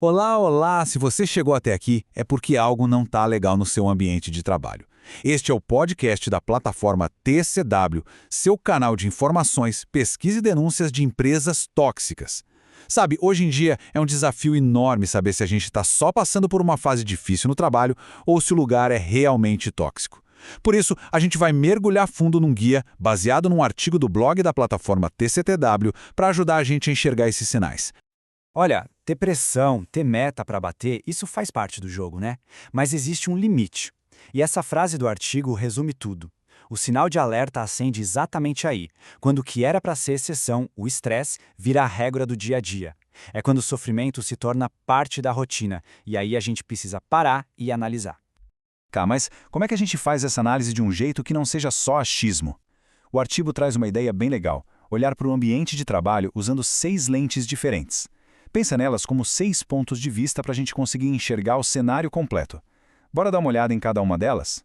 Olá, olá! Se você chegou até aqui, é porque algo não está legal no seu ambiente de trabalho. Este é o podcast da plataforma TCW, seu canal de informações, pesquisa e denúncias de empresas tóxicas. Sabe, hoje em dia é um desafio enorme saber se a gente está só passando por uma fase difícil no trabalho ou se o lugar é realmente tóxico. Por isso, a gente vai mergulhar fundo num guia baseado num artigo do blog da plataforma TCTW para ajudar a gente a enxergar esses sinais. Olha, ter pressão, ter meta para bater, isso faz parte do jogo, né? Mas existe um limite. E essa frase do artigo resume tudo. O sinal de alerta acende exatamente aí, quando o que era para ser exceção, o estresse, vira a regra do dia a dia. É quando o sofrimento se torna parte da rotina, e aí a gente precisa parar e analisar. Mas como é que a gente faz essa análise de um jeito que não seja só achismo? O artigo traz uma ideia bem legal, olhar para o ambiente de trabalho usando 6 lentes diferentes. Pensa nelas como 6 pontos de vista para a gente conseguir enxergar o cenário completo. Bora dar uma olhada em cada uma delas?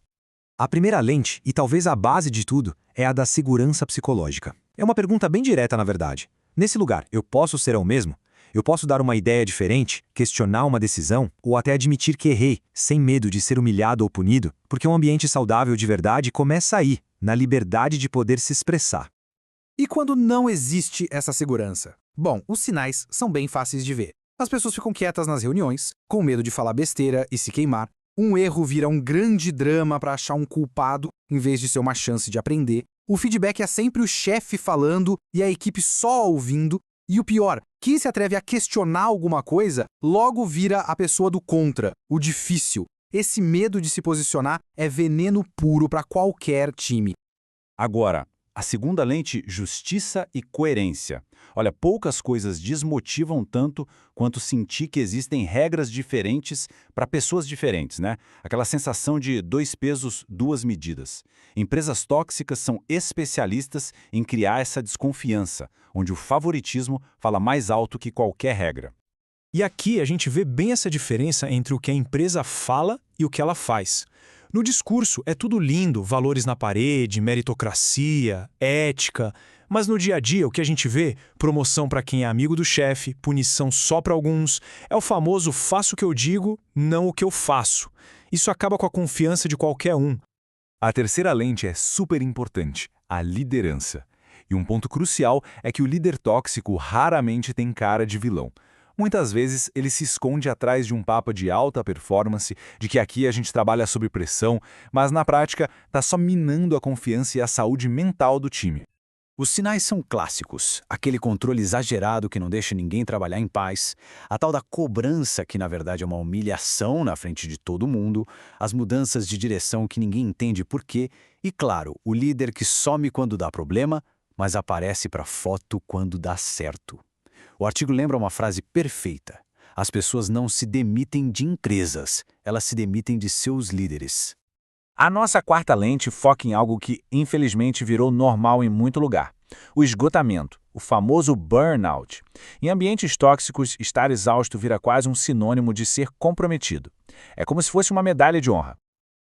A primeira lente, e talvez a base de tudo, é a da segurança psicológica. É uma pergunta bem direta, na verdade. Nesse lugar, eu posso ser eu mesmo? Eu posso dar uma ideia diferente, questionar uma decisão, ou até admitir que errei, sem medo de ser humilhado ou punido, porque um ambiente saudável de verdade começa aí, na liberdade de poder se expressar. E quando não existe essa segurança? Bom, os sinais são bem fáceis de ver. As pessoas ficam quietas nas reuniões, com medo de falar besteira e se queimar. Um erro vira um grande drama para achar um culpado, em vez de ser uma chance de aprender. O feedback é sempre o chefe falando e a equipe só ouvindo. E o pior, quem se atreve a questionar alguma coisa, logo vira a pessoa do contra, o difícil. Esse medo de se posicionar é veneno puro para qualquer time. Agora, a segunda lente, justiça e coerência. Olha, poucas coisas desmotivam tanto quanto sentir que existem regras diferentes para pessoas diferentes, né? Aquela sensação de 2 pesos, 2 medidas. Empresas tóxicas são especialistas em criar essa desconfiança, onde o favoritismo fala mais alto que qualquer regra. E aqui a gente vê bem essa diferença entre o que a empresa fala e o que ela faz. No discurso é tudo lindo, valores na parede, meritocracia, ética, mas no dia a dia o que a gente vê, promoção para quem é amigo do chefe, punição só para alguns, é o famoso faço o que eu digo, não o que eu faço. Isso acaba com a confiança de qualquer um. A terceira lente é super importante, a liderança. E um ponto crucial é que o líder tóxico raramente tem cara de vilão. Muitas vezes ele se esconde atrás de um papo de alta performance, de que aqui a gente trabalha sob pressão, mas na prática está só minando a confiança e a saúde mental do time. Os sinais são clássicos, aquele controle exagerado que não deixa ninguém trabalhar em paz, a tal da cobrança que na verdade é uma humilhação na frente de todo mundo, as mudanças de direção que ninguém entende por quê e, claro, o líder que some quando dá problema, mas aparece para foto quando dá certo. O artigo lembra uma frase perfeita. As pessoas não se demitem de empresas, elas se demitem de seus líderes. A nossa quarta lente foca em algo que, infelizmente, virou normal em muito lugar. O esgotamento, o famoso burnout. Em ambientes tóxicos, estar exausto vira quase um sinônimo de ser comprometido. É como se fosse uma medalha de honra.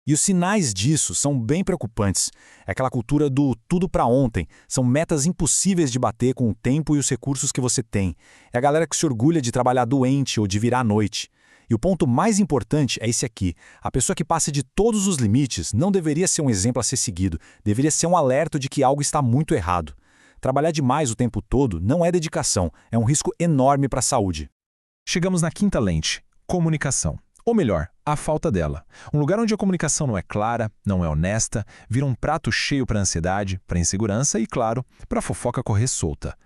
E os sinais disso são bem preocupantes. É aquela cultura do tudo para ontem. São metas impossíveis de bater com o tempo e os recursos que você tem. É a galera que se orgulha de trabalhar doente ou de virar à noite. E o ponto mais importante é esse aqui. A pessoa que passa de todos os limites não deveria ser um exemplo a ser seguido. Deveria ser um alerta de que algo está muito errado. Trabalhar demais o tempo todo não é dedicação. É um risco enorme para a saúde. Chegamos na quinta lente, comunicação. Ou melhor, a falta dela. Um lugar onde a comunicação não é clara, não é honesta, vira um prato cheio para ansiedade, para insegurança e, claro, para a fofoca correr solta.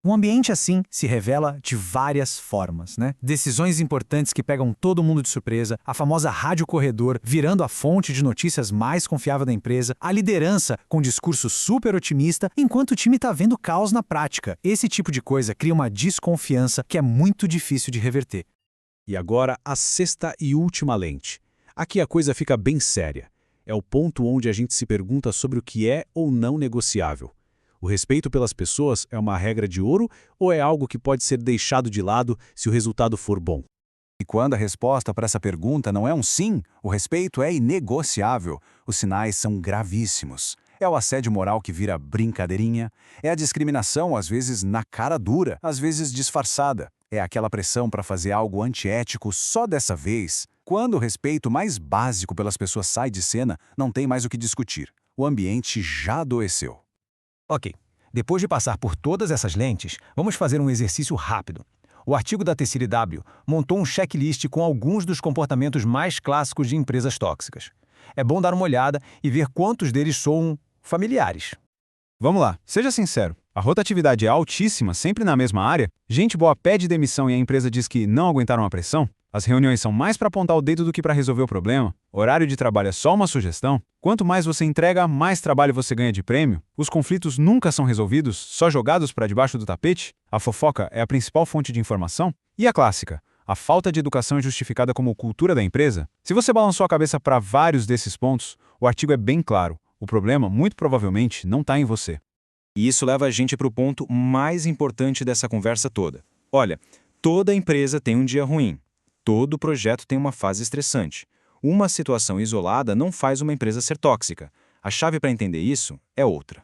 Um ambiente assim se revela de várias formas, né? Decisões importantes que pegam todo mundo de surpresa, a famosa rádio corredor virando a fonte de notícias mais confiável da empresa, a liderança com discurso super otimista, enquanto o time está vendo caos na prática. Esse tipo de coisa cria uma desconfiança que é muito difícil de reverter. E agora a sexta e última lente. Aqui a coisa fica bem séria. É o ponto onde a gente se pergunta sobre o que é ou não negociável. O respeito pelas pessoas é uma regra de ouro ou é algo que pode ser deixado de lado se o resultado for bom? E quando a resposta para essa pergunta não é um sim, o respeito é inegociável. Os sinais são gravíssimos. É o assédio moral que vira brincadeirinha, é a discriminação, às vezes na cara dura, às vezes disfarçada. É aquela pressão para fazer algo antiético só dessa vez. Quando o respeito mais básico pelas pessoas sai de cena, não tem mais o que discutir. O ambiente já adoeceu. Ok, depois de passar por todas essas lentes, vamos fazer um exercício rápido. O artigo da TCW montou um checklist com alguns dos comportamentos mais clássicos de empresas tóxicas. É bom dar uma olhada e ver quantos deles soam familiares. Vamos lá, seja sincero. A rotatividade é altíssima, sempre na mesma área? Gente boa pede demissão e a empresa diz que não aguentaram a pressão? As reuniões são mais para apontar o dedo do que para resolver o problema? Horário de trabalho é só uma sugestão? Quanto mais você entrega, mais trabalho você ganha de prêmio? Os conflitos nunca são resolvidos, só jogados para debaixo do tapete? A fofoca é a principal fonte de informação? E a clássica? A falta de educação é justificada como cultura da empresa? Se você balançou a cabeça para vários desses pontos, o artigo é bem claro. O problema, muito provavelmente, não está em você. E isso leva a gente para o ponto mais importante dessa conversa toda. Olha, toda empresa tem um dia ruim. Todo projeto tem uma fase estressante. Uma situação isolada não faz uma empresa ser tóxica. A chave para entender isso é outra.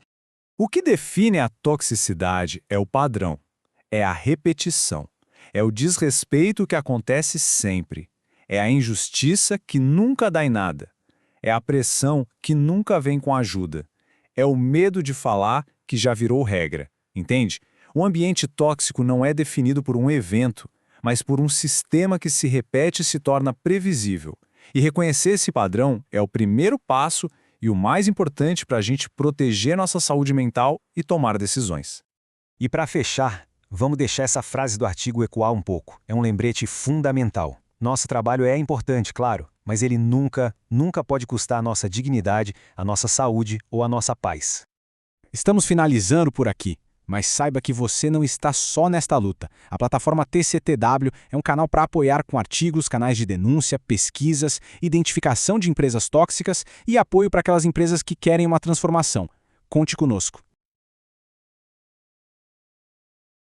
O que define a toxicidade é o padrão, é a repetição, é o desrespeito que acontece sempre, é a injustiça que nunca dá em nada, é a pressão que nunca vem com ajuda, é o medo de falar que já virou regra, entende? Um ambiente tóxico não é definido por um evento, mas por um sistema que se repete e se torna previsível. E reconhecer esse padrão é o primeiro passo e o mais importante para a gente proteger nossa saúde mental e tomar decisões. E para fechar, vamos deixar essa frase do artigo ecoar um pouco. É um lembrete fundamental. Nosso trabalho é importante, claro, mas ele nunca pode custar a nossa dignidade, a nossa saúde ou a nossa paz. Estamos finalizando por aqui, mas saiba que você não está só nesta luta. A plataforma TCTW é um canal para apoiar com artigos, canais de denúncia, pesquisas, identificação de empresas tóxicas e apoio para aquelas empresas que querem uma transformação. Conte conosco.